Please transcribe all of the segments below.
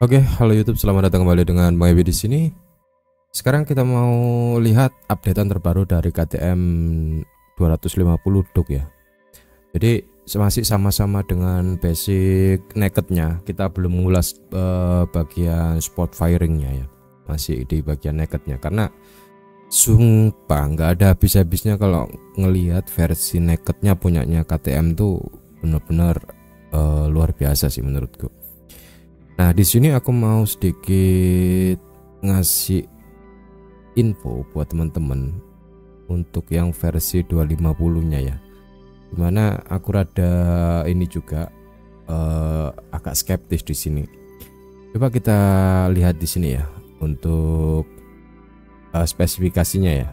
Oke, halo YouTube, selamat datang kembali dengan Bang Ebi di sini. Sekarang kita mau lihat updatean terbaru dari KTM 250 Duke ya. Jadi masih sama-sama dengan basic nakednya. Kita belum mengulas bagian sport firingnya ya. Masih di bagian nakednya karena sumpah nggak ada habis-habisnya kalau ngelihat versi nakednya punyanya KTM tuh bener-bener luar biasa sih menurutku. Nah, di sini aku mau sedikit ngasih info buat teman-teman untuk yang versi 250-nya ya. Dimana aku rada ini juga agak skeptis di sini. Coba kita lihat di sini ya untuk spesifikasinya ya.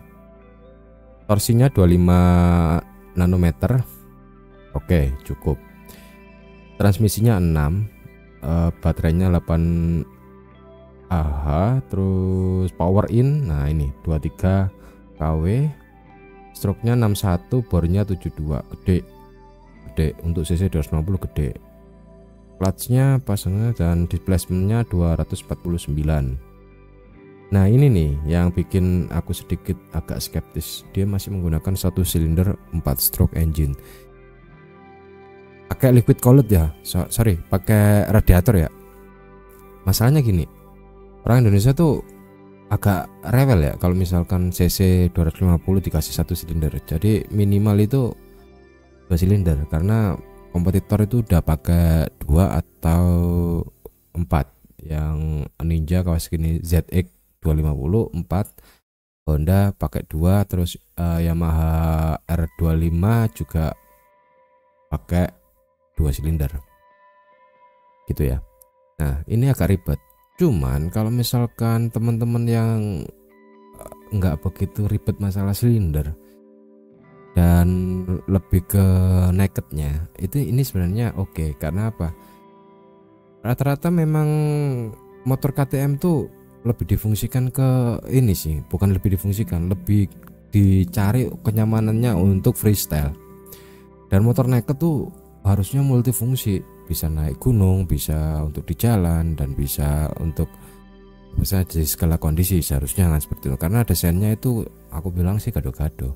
Torsinya 25 nanometer. Oke, cukup. Transmisinya 6. Baterainya 8 Ah, terus power in, nah ini 23 kW, stroke-nya 61, bornya 72, gede untuk cc 250 gede. Clutch-nya pasangnya dan displacement-nya 249. Nah ini nih yang bikin aku sedikit agak skeptis. Dia masih menggunakan satu silinder 4 stroke engine, pakai liquid cooled ya, sorry pakai radiator ya. Masalahnya gini, orang Indonesia tuh agak rewel ya kalau misalkan cc 250 dikasih satu silinder. Jadi minimal itu 2 silinder karena kompetitor itu udah pakai 2 atau 4. Yang Ninja Kawasaki ZX 250 4, Honda pakai 2, terus Yamaha R25 juga pakai 2 silinder gitu ya. Nah ini agak ribet. Cuman kalau misalkan teman-teman yang nggak begitu ribet masalah silinder dan lebih ke nakednya, itu ini sebenarnya oke. Karena apa? Rata-rata memang motor KTM tuh lebih difungsikan ke ini sih, bukan lebih difungsikan, lebih dicari kenyamanannya untuk freestyle. Dan motor naked tuh harusnya multifungsi, bisa naik gunung, bisa untuk di jalan, dan bisa untuk bisa di segala kondisi. Seharusnya kan seperti itu, karena desainnya itu aku bilang sih gado-gado.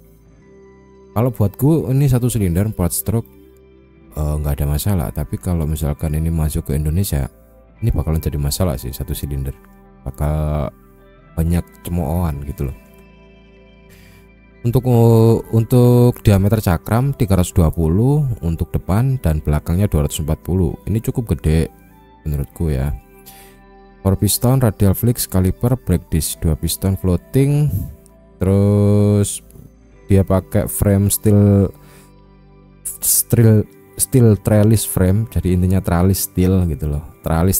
Kalau buatku ini satu silinder 4 stroke nggak ada masalah, tapi kalau misalkan ini masuk ke Indonesia, ini bakalan jadi masalah sih. Satu silinder bakal banyak cemoohan gitu loh. Untuk diameter cakram 320, untuk depan dan belakangnya 240. Ini cukup gede menurutku ya. 4 piston, radial flix, kaliper, brake disc, 2 piston floating. Terus dia pakai frame steel trellis frame. Jadi intinya tralis steel gitu loh. Tralis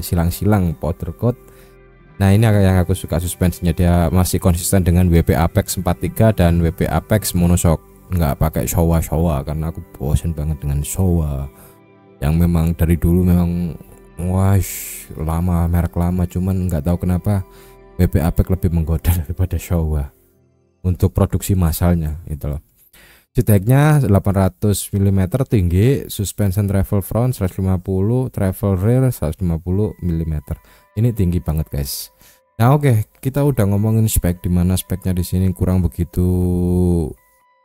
silang-silang powder coat. Nah ini yang aku suka, suspensinya dia masih konsisten dengan WP Apex 43 dan WP Apex monoshock, nggak pakai Showa karena aku bosen banget dengan Showa yang memang dari dulu memang lama, merek lama. Cuman nggak tahu kenapa WP Apex lebih menggoda daripada Showa untuk produksi massalnya itu loh. Seatnya 800 mm tinggi, suspension travel front 150, travel rear 150 mm. Ini tinggi banget guys. Nah oke, kita udah ngomongin spek, dimana speknya di sini kurang begitu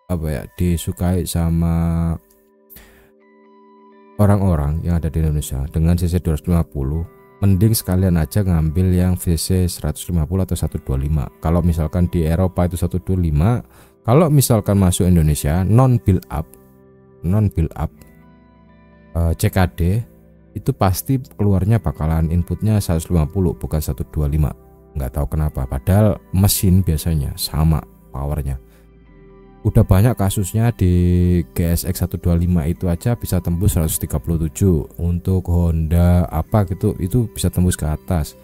apa ya disukai sama orang-orang yang ada di Indonesia. Dengan cc 250, mending sekalian aja ngambil yang cc 150 atau 125. Kalau misalkan di Eropa itu 125, kalau misalkan masuk Indonesia non build up CKD itu pasti keluarnya bakalan inputnya 150 bukan 125. Nggak tahu kenapa, padahal mesin biasanya sama powernya. Udah banyak kasusnya di GSX 125 itu aja bisa tembus 137. Untuk Honda apa gitu itu bisa tembus ke atas.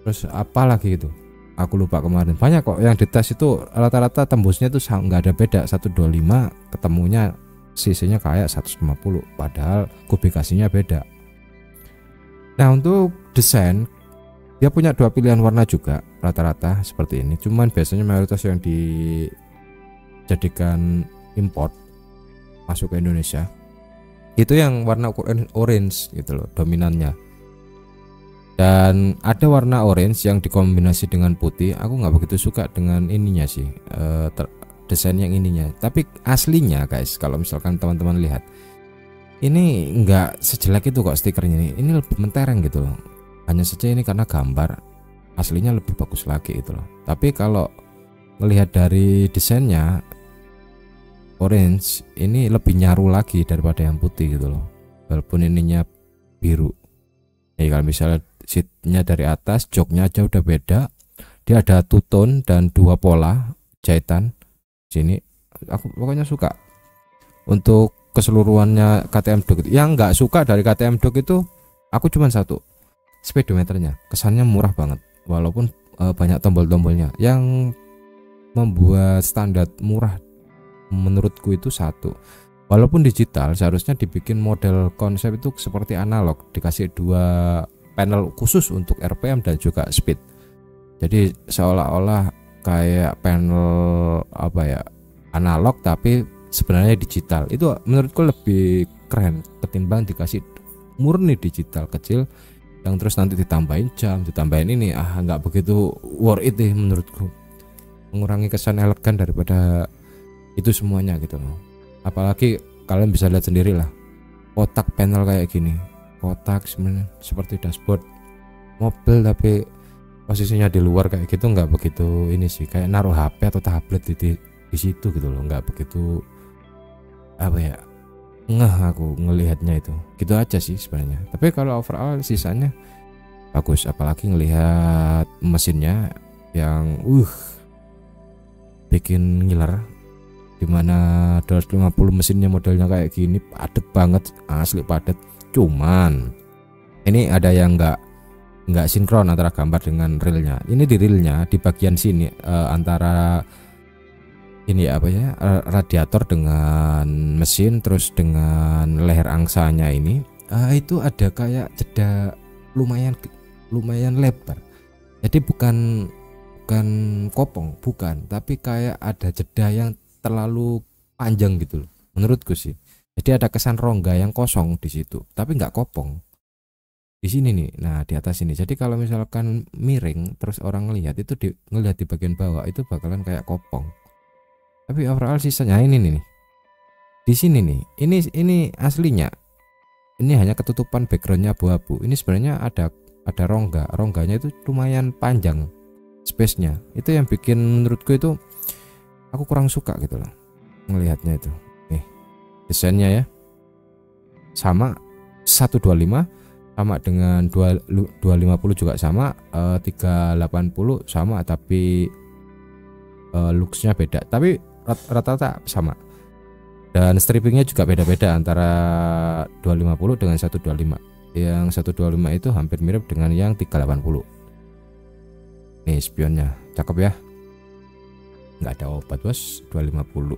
Terus apa lagi itu, aku lupa kemarin. Banyak kok yang dites itu rata-rata tembusnya tuh nggak ada beda, 125 ketemunya cc-nya kayak 150 padahal kubikasinya beda. Nah untuk desain dia punya 2 pilihan warna juga rata-rata seperti ini. Cuman biasanya mayoritas yang dijadikan import masuk ke Indonesia itu yang warna orange gitu loh dominannya. Dan ada warna orange yang dikombinasi dengan putih. Aku nggak begitu suka dengan ininya sih, desain yang ininya. Tapi aslinya guys, kalau misalkan teman-teman lihat, ini nggak sejelek itu kok stikernya ini. Ini lebih mentereng gitu loh. Hanya saja ini karena gambar aslinya lebih bagus lagi itu loh. Tapi kalau melihat dari desainnya, orange ini lebih nyaru lagi daripada yang putih gitu loh. Walaupun ininya biru. Jadi kalau misalnya seatnya dari atas, joknya aja udah beda. Dia ada two tone dan 2 pola jahitan. Sini aku pokoknya suka. Untuk keseluruhannya KTM Dog. Yang nggak suka dari KTM Dog itu aku cuma satu, speedometernya. Kesannya murah banget. Walaupun banyak tombol-tombolnya. Yang membuat standar murah menurutku itu satu. Walaupun digital, seharusnya dibikin model konsep itu seperti analog, dikasih 2 panel khusus untuk RPM dan juga speed. Jadi seolah-olah kayak panel apa ya, analog tapi sebenarnya digital. Itu menurutku lebih keren ketimbang dikasih murni digital kecil yang terus nanti ditambahin jam, ditambahin ini, nggak begitu worth it deh menurutku. Mengurangi kesan elegan daripada itu semuanya gitu loh. Apalagi kalian bisa lihat sendiri lah, kotak panel kayak gini, kotak sebenarnya seperti dashboard mobil tapi posisinya di luar kayak gitu, nggak begitu ini sih, kayak naruh HP atau tablet di situ gitu loh, nggak begitu apa ya, ngeh aku ngelihatnya itu gitu aja sih sebenarnya. Tapi kalau overall sisanya bagus, apalagi ngelihat mesinnya yang bikin ngiler, dimana 250 mesinnya modelnya kayak gini, padet banget, asli padet. Cuman ini ada yang nggak sinkron antara gambar dengan realnya. Ini di realnya di bagian sini antara ini apa ya, radiator dengan mesin terus dengan leher angsanya ini itu ada kayak jeda lumayan lebar. Jadi bukan kopong, bukan, tapi kayak ada jeda yang terlalu panjang gitu loh menurutku sih. Jadi ada kesan rongga yang kosong di situ, tapi nggak kopong di sini nih. Nah di atas ini, jadi kalau misalkan miring terus orang ngelihat itu, ngelihat di bagian bawah itu bakalan kayak kopong. Tapi overall sisanya ini nih di sini nih, ini aslinya ini hanya ketutupan backgroundnya abu-abu. Ini sebenarnya ada rongganya itu lumayan panjang space-nya. Itu yang bikin menurutku itu aku kurang suka gitu loh ngelihatnya itu. Nih desainnya ya sama 125 sama dengan 250 juga sama, 380 sama, tapi looksnya beda, tapi rata-rata sama. Dan strippingnya juga beda-beda antara 250 dengan 125. Yang 125 itu hampir mirip dengan yang 380. Nih spionnya cakep ya, nggak ada obat bos. 250.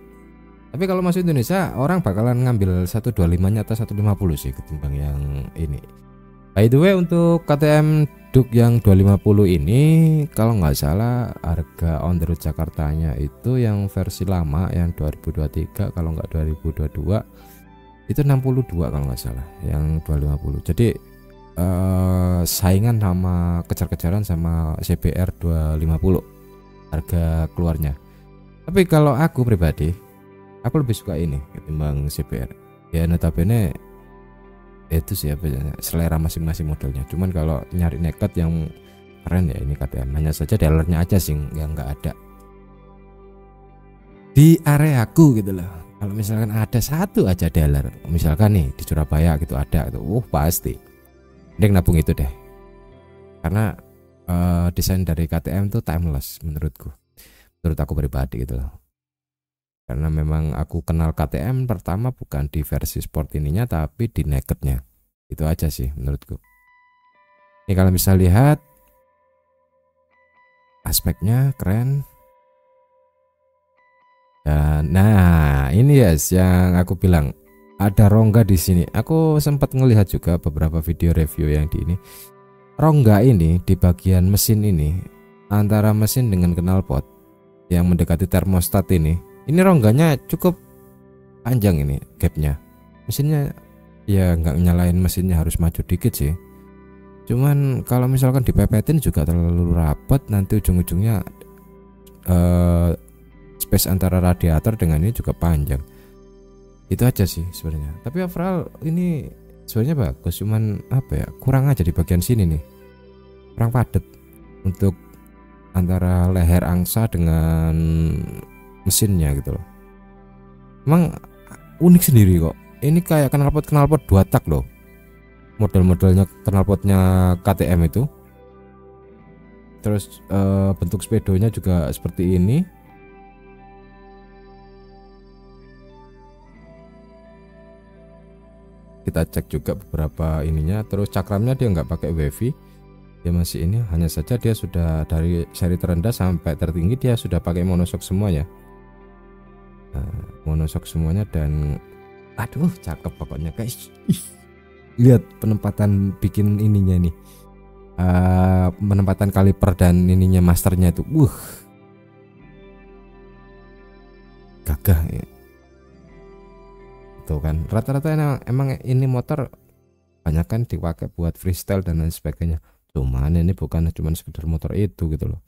Tapi kalau masuk Indonesia orang bakalan ngambil 125 nya atau 150 sih ketimbang yang ini. By the way, untuk KTM Dug yang 250 ini kalau nggak salah harga on the road Jakartanya itu yang versi lama yang 2023, kalau nggak 2022 itu 62 kalau nggak salah yang 250. Jadi saingan sama kejar-kejaran sama CBR 250 harga keluarnya. Tapi kalau aku pribadi, aku lebih suka ini ketimbang CBR. Ya notabene itu sih apa ya, selera masing-masing modelnya. Cuman kalau nyari nekat yang keren ya ini KTM. Hanya saja dealernya aja sih yang nggak ada di areaku gitu loh. Kalau misalkan ada satu aja dealer, misalkan nih di Surabaya gitu ada gitu, pasti mending nabung itu deh. Karena desain dari KTM tuh timeless menurutku, menurut aku pribadi gitu loh. Karena memang aku kenal KTM pertama bukan di versi sport ininya tapi di nakednya. Itu aja sih menurutku. Ini kalau bisa lihat aspeknya keren. Dan nah ini yes yang aku bilang ada rongga di sini. Aku sempat ngelihat juga beberapa video review yang di ini. Rongga ini di bagian mesin ini antara mesin dengan knalpot yang mendekati termostat ini rongganya cukup panjang, ini gapnya. Mesinnya ya nggak nyalain mesinnya, harus maju dikit sih. Cuman kalau misalkan dipepetin juga terlalu rapat, nanti ujung-ujungnya space antara radiator dengan ini juga panjang. Itu aja sih sebenarnya. Tapi overall ini sebenarnya bagus, cuman apa ya, kurang aja di bagian sini nih, kurang padat untuk antara leher angsa dengan mesinnya gitu loh. Emang unik sendiri kok. Ini kayak knalpot 2 tak loh. Model-modelnya knalpotnya KTM itu. Terus bentuk speedonya juga seperti ini. Kita cek juga beberapa ininya. Terus cakramnya dia nggak pakai wavy, dia masih ini, hanya saja dia sudah dari seri terendah sampai tertinggi dia sudah pakai monoshock semuanya. Monoshock semuanya dan aduh cakep pokoknya guys. Lihat penempatan bikin ininya nih, penempatan kaliper dan ininya masternya itu gagah ya. Tuh kan rata-rata emang ini motor banyak kan dipakai buat freestyle dan lain sebagainya, cuman ini bukan cuma sekedar motor itu gitu loh.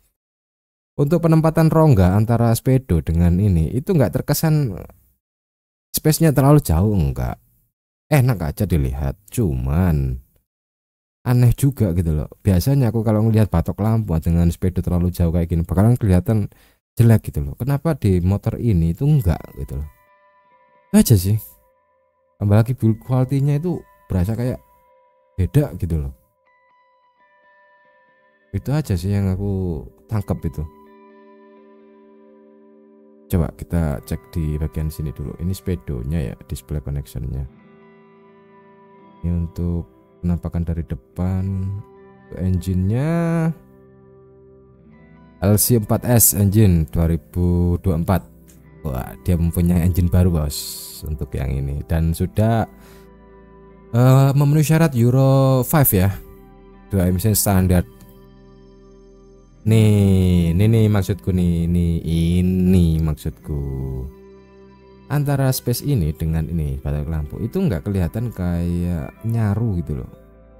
Untuk penempatan rongga antara speedo dengan ini itu nggak terkesan space-nya terlalu jauh, enggak, enak aja dilihat, cuman aneh juga gitu loh. Biasanya aku kalau ngelihat batok lampu dengan speedo terlalu jauh kayak gini bakalan kelihatan jelek gitu loh. Kenapa di motor ini itu enggak gitu loh. Itu aja sih. Tambah lagi build quality-nya itu berasa kayak beda gitu loh. Itu aja sih yang aku tangkap itu. Coba kita cek di bagian sini dulu. Ini speedonya ya, display connection-nya. Ini untuk penampakan dari depan. Engine-nya LC4S engine 2024. Wah, dia mempunyai engine baru bos untuk yang ini dan sudah memenuhi syarat Euro 5 ya. 2 emission standar. Nih maksudku nih, ini maksudku. Antara space ini dengan ini batok lampu itu nggak kelihatan kayak nyaru gitu loh.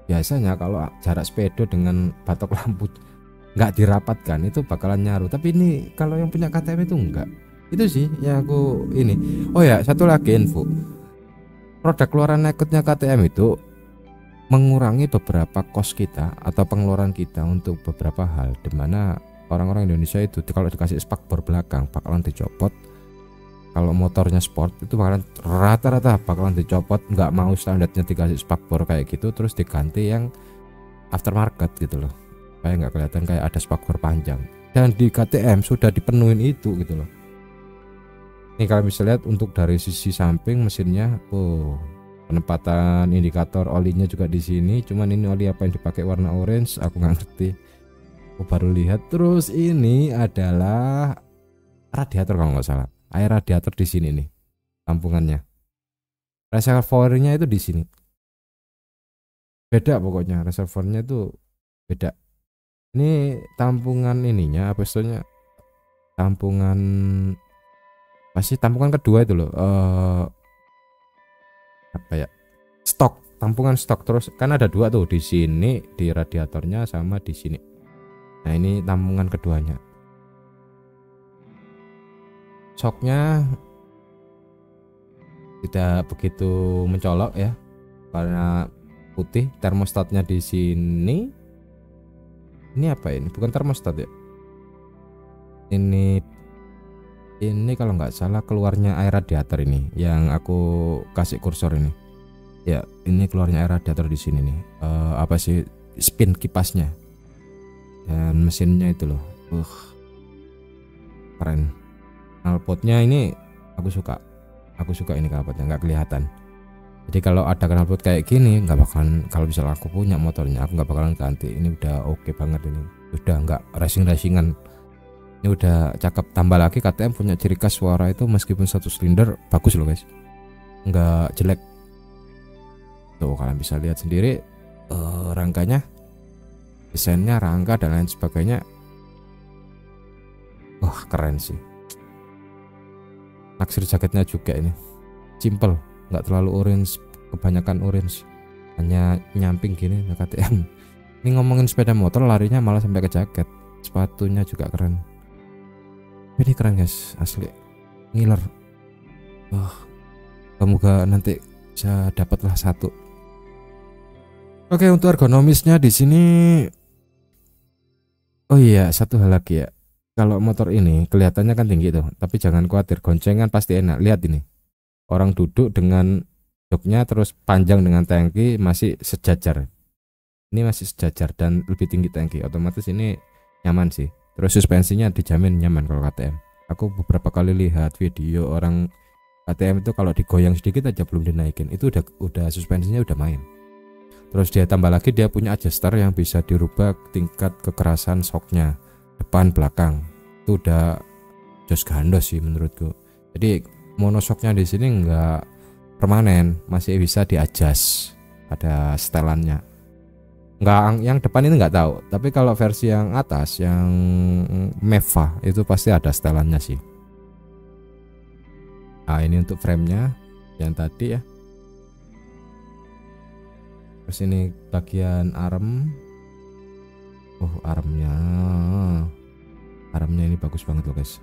Biasanya kalau jarak speedo dengan batok lampu nggak dirapatkan itu bakalan nyaru, tapi ini kalau yang punya KTM itu enggak. Itu sih yang aku ini. Oh ya, satu lagi info. Produk keluaran nakednya KTM itu mengurangi beberapa cost kita atau pengeluaran kita untuk beberapa hal, dimana orang-orang Indonesia itu kalau dikasih spakbor belakang bakalan dicopot. Kalau motornya sport itu bakalan rata-rata bakalan dicopot, nggak mau standarnya dikasih spakbor kayak gitu, terus diganti yang aftermarket gitu loh, kayak nggak kelihatan kayak ada spakbor panjang. Dan di KTM sudah dipenuhin itu gitu loh. Nih kalau bisa lihat untuk dari sisi samping mesinnya, penempatan indikator olinya juga di sini. Cuman ini oli apa yang dipakai warna orange aku nggak ngerti, aku baru lihat. Terus ini adalah radiator kalau nggak salah, air radiator di sini nih tampungannya. Reservoirnya itu di sini beda, pokoknya reservoirnya itu beda. Ini tampungan ininya apa istilahnya, tampungan pasti tampungan kedua itu loh, apa ya, stok, tampungan stok. Terus kan ada dua tuh di sini di radiatornya sama di sini. Nah ini tampungan keduanya. Shocknya tidak begitu mencolok ya karena putih. Termostatnya di sini. Ini apa ini? Bukan termostat ya. Ini kalau nggak salah keluarnya air radiator ini yang aku kasih kursor ini. Ya, ini keluarnya air radiator di sini nih. Apa sih, spin kipasnya dan mesinnya itu loh. Keren. Knalpotnya ini aku suka ini knalpotnya, nggak kelihatan. Jadi kalau ada knalpot kayak gini nggak bakalan, kalau misalnya aku punya motornya aku nggak bakalan ganti. Ini udah oke banget, ini udah nggak racingan. Ini udah cakep. Tambah lagi KTM punya ciri khas suara itu meskipun satu silinder bagus loh guys, nggak jelek. Tuh kalian bisa lihat sendiri rangkanya, desainnya, rangka dan lain sebagainya. Wah keren sih. Naksir jaketnya juga ini simple, nggak terlalu orange, kebanyakan orange, hanya nyamping gini KTM. Ini ngomongin sepeda motor larinya malah sampai ke jaket. Sepatunya juga keren. Ini keren guys, asli ngiler. Wah, semoga nanti bisa dapatlah satu. Oke, untuk ergonomisnya di sini. Oh iya, satu hal lagi ya. Kalau motor ini kelihatannya kan tinggi tuh, tapi jangan khawatir, goncengan pasti enak. Lihat ini, orang duduk dengan joknya terus panjang dengan tangki masih sejajar. Ini masih sejajar dan lebih tinggi tangki, otomatis ini nyaman sih. Terus suspensinya dijamin nyaman kalau KTM. Aku beberapa kali lihat video orang KTM itu kalau digoyang sedikit aja belum dinaikin, itu udah suspensinya udah main. Terus dia tambah lagi dia punya adjuster yang bisa dirubah tingkat kekerasan shocknya depan belakang. Itu udah jos gandos sih menurutku. Jadi monoshocknya di sini enggak permanen, masih bisa di-adjust, ada setelannya. Enggak, yang depan ini enggak tahu, tapi kalau versi yang atas yang Meva itu pasti ada setelannya sih. Nah, ini untuk framenya yang tadi ya. Terus ini bagian arm. Oh, armnya ini bagus banget loh guys.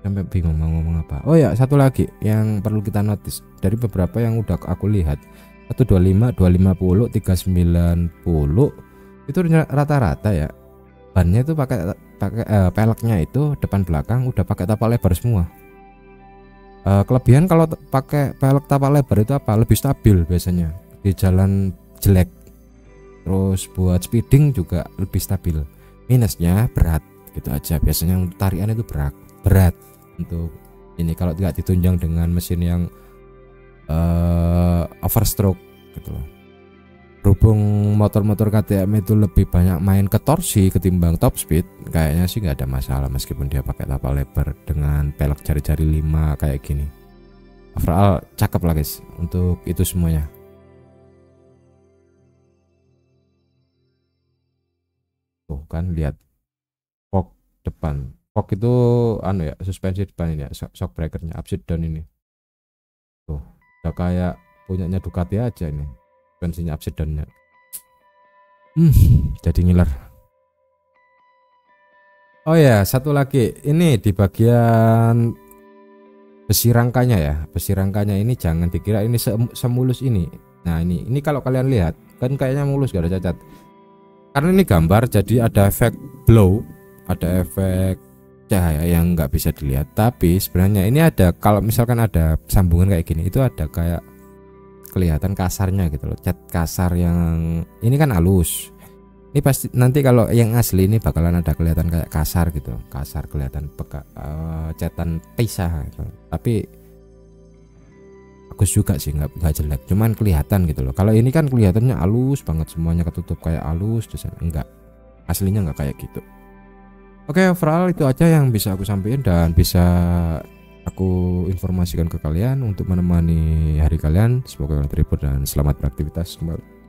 Sampai bingung mau ngomong apa. Oh ya, satu lagi yang perlu kita notice dari beberapa yang udah aku lihat, 125, 250, 390 itu rata-rata ya. Bannya itu pakai peleknya itu depan belakang udah pakai tapak lebar semua. Kelebihan kalau pakai pelek tapak lebar itu apa? Lebih stabil biasanya di jalan jelek. Terus buat speeding juga lebih stabil. Minusnya berat, gitu aja. Biasanya untuk tarian itu berat untuk ini kalau tidak ditunjang dengan mesin yang overstroke gitu loh. Berhubung motor-motor KTM itu lebih banyak main ke torsi ketimbang top speed, kayaknya sih nggak ada masalah meskipun dia pakai tapak lebar dengan pelek jari-jari 5 kayak gini. Overall cakep lah guys untuk itu semuanya. Tuh kan lihat fork depan. Fork itu anu ya, suspensi depan ini ya, shock breakernya upside down ini. Tuh, udah kayak punyanya Ducati aja ini. Suspensinya upside downnya. Jadi ngiler. Oh ya, satu lagi. Ini di bagian besi rangkanya ya. Besi rangkanya ini jangan dikira ini semulus ini. Nah, ini kalau kalian lihat kan kayaknya mulus gak ada cacat. Karena ini gambar jadi ada efek blow, ada efek cahaya yang nggak bisa dilihat. Tapi sebenarnya ini ada, kalau misalkan ada sambungan kayak gini itu ada kayak kelihatan kasarnya gitu loh, cat kasar yang ini kan halus. Ini pasti nanti kalau yang asli ini bakalan ada kelihatan kayak kasar gitu, kasar kelihatan catan pisah gitu. Tapi bagus juga sih, nggak jelek, cuman kelihatan gitu loh. Kalau ini kan kelihatannya halus banget, semuanya ketutup kayak halus, enggak, aslinya nggak kayak gitu. Oke, overall itu aja yang bisa aku sampaikan dan bisa aku informasikan ke kalian untuk menemani hari kalian. Semoga kalian terhibur dan selamat beraktivitas kembali.